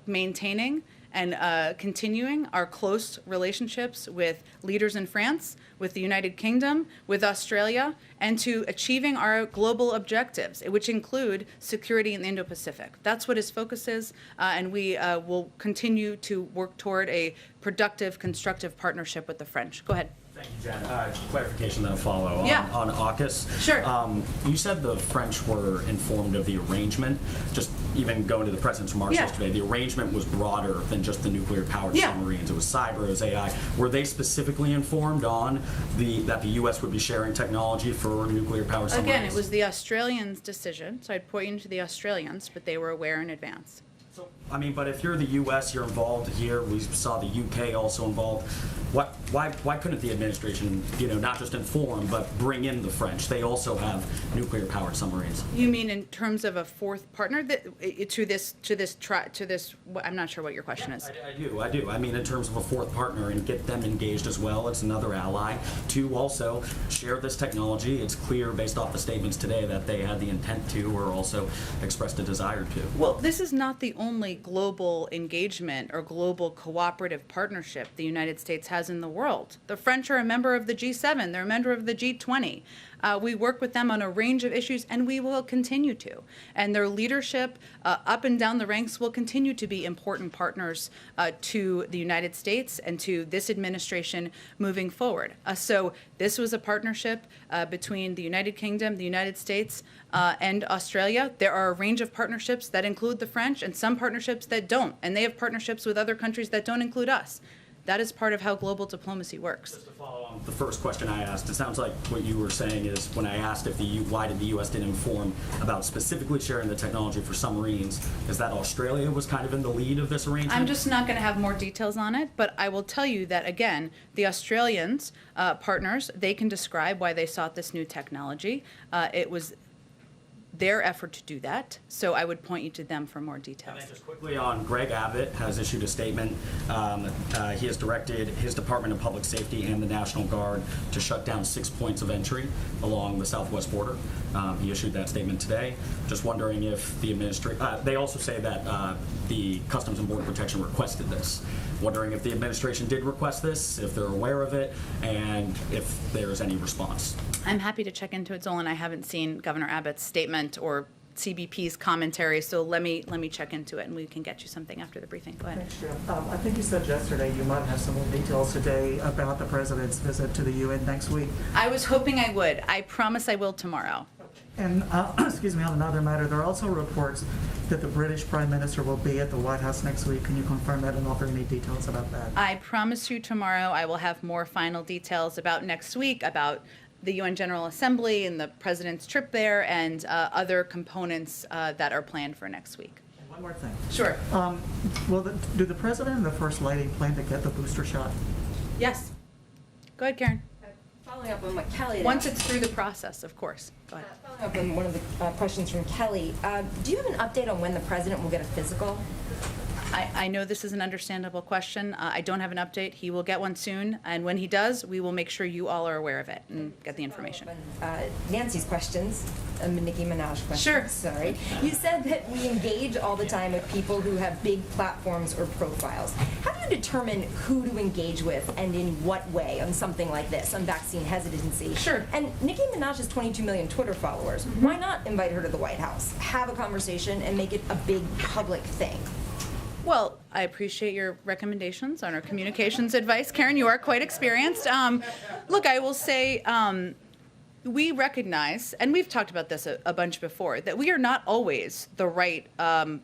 maintaining and continuing our close relationships with leaders in France, with the United Kingdom, with Australia, and to achieving our global objectives, which include security in the Indo-Pacific. That's what his focus is, and we will continue to work toward a productive, constructive partnership with the French. Go ahead. Thank you, Jen. Clarification, then a follow Yeah. on AUKUS. Sure. You said the French were informed of the arrangement. Just even going to the president's remarks Yeah. yesterday, the arrangement was broader than just the nuclear-powered Yeah. submarines. It was cyber, it was AI. Were they specifically informed on that the U.S. would be sharing technology for nuclear-powered submarines? Again, it was the Australians' decision, so I'd point you to the Australians, but they were aware in advance. I mean, but if you're the U.S., you're involved here. We saw the U.K. also involved. Why couldn't the administration, not just inform, but bring in the French? They also have nuclear-powered submarines. You mean in terms of a fourth partner to this? I'm not sure what your question is. I do. I mean, in terms of a fourth partner and get them engaged as well. It's another ally to also share this technology. It's clear based off the statements today that they had the intent to or also expressed a desire to. Well, this is not the only global engagement or global cooperative partnership the United States has in the world. The French are a member of the G7. They're a member of the G20. We work with them on a range of issues, and we will continue to. And their leadership up and down the ranks will continue to be important partners to the United States and to this administration moving forward. So this was a partnership between the United Kingdom, the United States, and Australia. There are a range of partnerships that include the French and some partnerships that don't. And they have partnerships with other countries that don't include us. That is part of how global diplomacy works. Just to follow on the first question I asked, it sounds like what you were saying is when I asked why did the U.S. didn't inform about specifically sharing the technology for submarines, is that Australia was kind of in the lead of this arrangement? I'm just not going to have more details on it, but I will tell you that, again, the Australians, partners, they can describe why they sought this new technology. It was their effort to do that, so I would point you to them for more details. And then just quickly on Greg Abbott has issued a statement. He has directed his Department of Public Safety and the National Guard to shut down 6 points of entry along the southwest border. He issued that statement today. Just wondering if the administration, they also say that the Customs and Border Protection requested this. Wondering if the administration did request this, if they're aware of it, and if there's any response. I'm happy to check into it, Zolan. I haven't seen Governor Abbott's statement or CBP's commentary, so let me check into it, and we can get you something after the briefing. Go ahead. Thanks, Jim. I think you said yesterday you might have some more details today about the president's visit to the UN next week. I was hoping I would. I promise I will tomorrow. And, excuse me, on another matter, there are also reports that the British Prime Minister will be at the White House next week. Can you confirm that and offer any details about that? I promise you tomorrow I will have more final details about next week, about the UN General Assembly and the president's trip there, and other components that are planned for next week. One more thing. Sure. Do the president and the first lady plan to get the booster shot? Yes. Go ahead, Karen. Following up on what Kelly Once it's through the process, of course. Go ahead. Following up on one of the questions from Kelly, do you have an update on when the president will get a physical? I know this is an understandable question. I don't have an update. He will get one soon, and when he does, we will make sure you all are aware of it and get the information. Nancy's questions, Nicki Minaj questions. Sure. Sorry. You said that we engage all the time with people who have big platforms or profiles. How do you determine who to engage with and in what way on something like this, on vaccine hesitancy? Sure. And Nicki Minaj has 22 million Twitter followers. Why not invite her to the White House, have a conversation, and make it a big public thing? Well, I appreciate your recommendations on our communications advice. Karen, you are quite experienced. Look, I will say we recognize, and we've talked about this a bunch before, that we are not always the right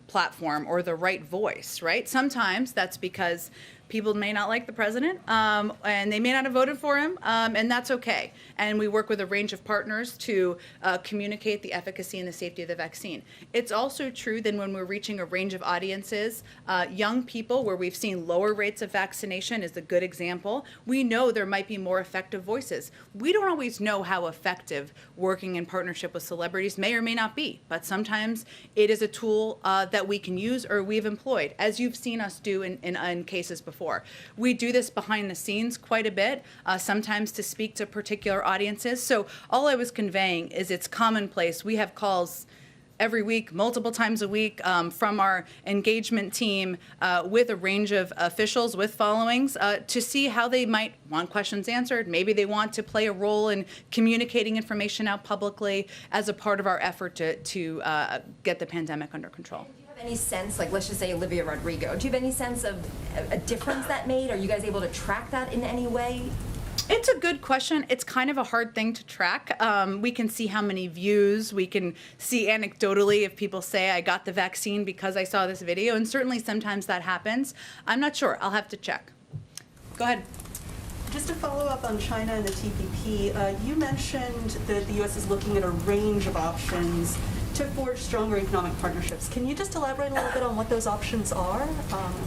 platform or the right voice, right? Sometimes that's because people may not like the president, and they may not have voted for him, and that's okay. And we work with a range of partners to communicate the efficacy and the safety of the vaccine. It's also true that when we're reaching a range of audiences, young people where we've seen lower rates of vaccination is a good example. We know there might be more effective voices. We don't always know how effective working in partnership with celebrities may or may not be, but sometimes it is a tool that we can use or we've employed, as you've seen us do in cases before. We do this behind the scenes quite a bit, sometimes to speak to particular audiences. So all I was conveying is it's commonplace. We have calls every week, multiple times a week, from our engagement team with a range of officials with followings to see how they might want questions answered. Maybe they want to play a role in communicating information out publicly as a part of our effort to get the pandemic under control. Any sense, like let's just say Olivia Rodrigo, do you have any sense of a difference that made? Are you guys able to track that in any way? It's a good question. It's kind of a hard thing to track. We can see how many views. We can see anecdotally if people say, I got the vaccine because I saw this video, and certainly sometimes that happens. I'm not sure. I'll have to check. Go ahead. Just to follow up on China and the TPP, you mentioned that the U.S. is looking at a range of options to forge stronger economic partnerships. Can you just elaborate a little bit on what those options are?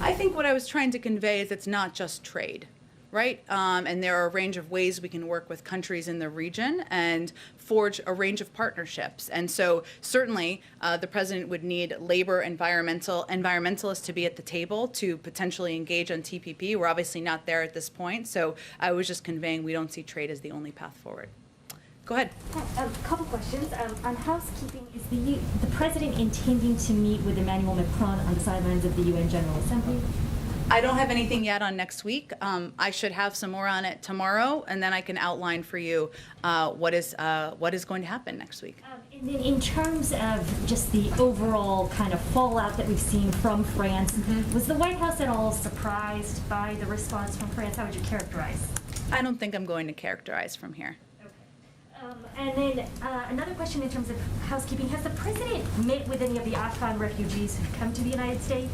I think what I was trying to convey is it's not just trade, right? And there are a range of ways we can work with countries in the region and forge a range of partnerships. And so certainly the president would need labor environmentalists to be at the table to potentially engage on TPP. We're obviously not there at this point. So I was just conveying we don't see trade as the only path forward. Go ahead. A couple questions. On housekeeping, is the president intending to meet with Emmanuel Macron on the sidelines of the UN General Assembly? I don't have anything yet on next week. I should have some more on it tomorrow, and then I can outline for you what is going to happen next week. And then in terms of just the overall kind of fallout that we've seen from France, was the White House at all surprised by the response from France? How would you characterize? I don't think I'm going to characterize from here. And then another question in terms of housekeeping. Has the president met with any of the Afghan refugees who've come to the United States?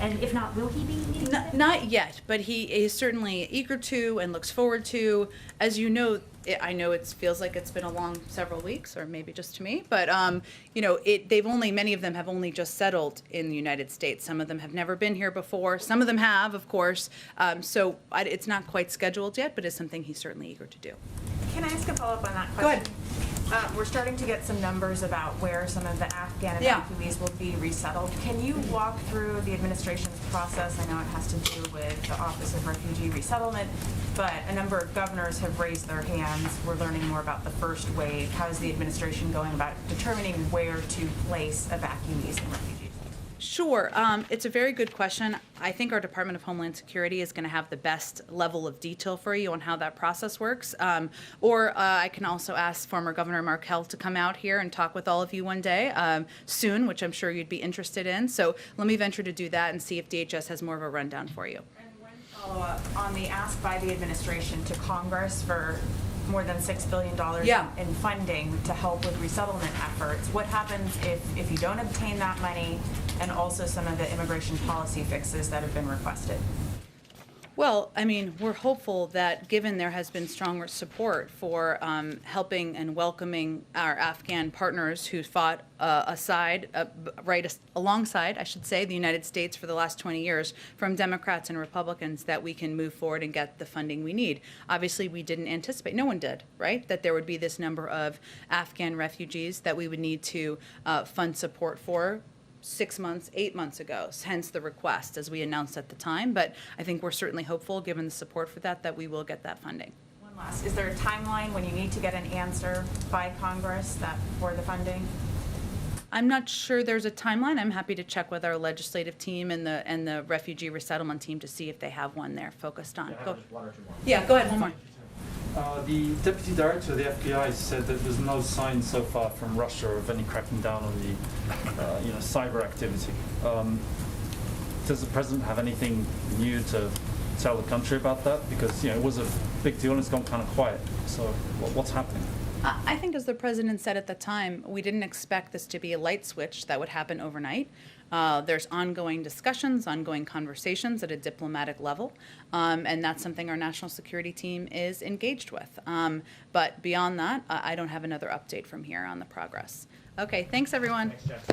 And if not, will he be meeting with them? Not yet, but he is certainly eager to and looks forward to. As you know, I know it feels like it's been a long several weeks, or maybe just to me, but you know, many of them have only just settled in the United States. Some of them have never been here before. Some of them have, of course. So it's not quite scheduled yet, but it's something he's certainly eager to do. Can I ask a follow-up on that question? Go ahead. We're starting to get some numbers about where some of the Afghan evacuees will be resettled. Can you walk through the administration's process? I know it has to do with the Office of Refugee Resettlement, but a number of governors have raised their hands. We're learning more about the first wave. How is the administration going about determining where to place evacuees and refugees? Sure. It's a very good question. I think our Department of Homeland Security is going to have the best level of detail for you on how that process works. Or I can also ask former Governor Markell to come out here and talk with all of you one day soon, which I'm sure you'd be interested in. So let me venture to do that and see if DHS has more of a rundown for you. And one follow-up on the ask by the administration to Congress for more than $6 billion in funding to help with resettlement efforts. What happens if you don't obtain that money, and also some of the immigration policy fixes that have been requested? Well, I mean, we're hopeful that given there has been strong support for helping and welcoming our Afghan partners who fought alongside, I should say, the United States for the last 20 years, from Democrats and Republicans, that we can move forward and get the funding we need. Obviously, we didn't anticipate, no one did, right, that there would be this number of Afghan refugees that we would need to fund support for 6 months, 8 months ago, hence the request as we announced at the time. But I think we're certainly hopeful, given the support for that we will get that funding. One last, is there a timeline when you need to get an answer by Congress for the funding? I'm not sure there's a timeline. I'm happy to check with our legislative team and the refugee resettlement team to see if they have one there focused on. Go ahead, one more. The Deputy Director of the FBI said that there's no sign so far from Russia of any cracking down on the cyber activity. Does the President have anything new to tell the country about that? Because it was a big deal and it's gone kind of quiet. So what's happening? I think, as the President said at the time, we didn't expect this to be a light switch that would happen overnight. There's ongoing discussions, ongoing conversations at a diplomatic level, and that's something our national security team is engaged with. But beyond that, I don't have another update from here on the progress. Okay, thanks everyone. Thanks, Jeff.